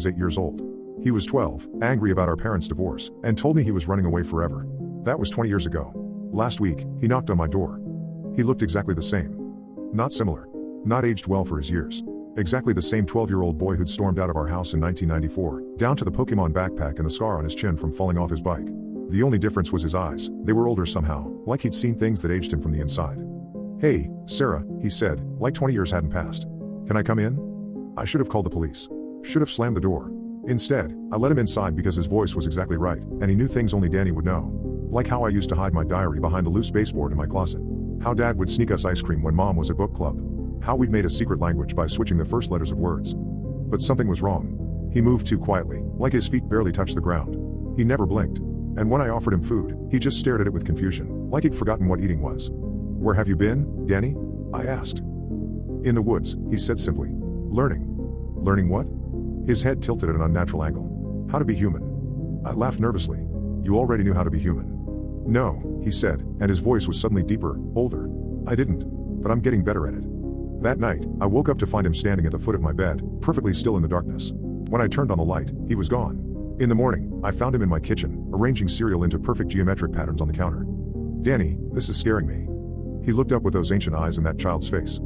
was 8 years old. He was 12, angry about our parents' divorce, and told me he was running away forever. That was 20 years ago. Last week, he knocked on my door. He looked exactly the same. Not similar. Not aged well for his years. Exactly the same 12-year-old boy who'd stormed out of our house in 1994, down to the Pokemon backpack and the scar on his chin from falling off his bike. The only difference was his eyes. They were older somehow, like he'd seen things that aged him from the inside. "Hey, Sarah," he said, like 20 years hadn't passed. "Can I come in?" I should have called the police. Should have slammed the door. Instead, I let him inside because his voice was exactly right, and he knew things only Danny would know. Like how I used to hide my diary behind the loose baseboard in my closet. How Dad would sneak us ice cream when Mom was at book club. How we'd made a secret language by switching the first letters of words. But something was wrong. He moved too quietly, like his feet barely touched the ground. He never blinked. And when I offered him food, he just stared at it with confusion, like he'd forgotten what eating was. "Where have you been, Danny?" I asked. "In the woods," he said simply. "Learning." "Learning what?" His head tilted at an unnatural angle. "How to be human." I laughed nervously. "You already knew how to be human." "No," he said, and his voice was suddenly deeper, older. "I didn't. But I'm getting better at it." That night, I woke up to find him standing at the foot of my bed, perfectly still in the darkness. When I turned on the light, he was gone. In the morning, I found him in my kitchen, arranging cereal into perfect geometric patterns on the counter. "Danny, this is scaring me." He looked up with those ancient eyes in that child's face.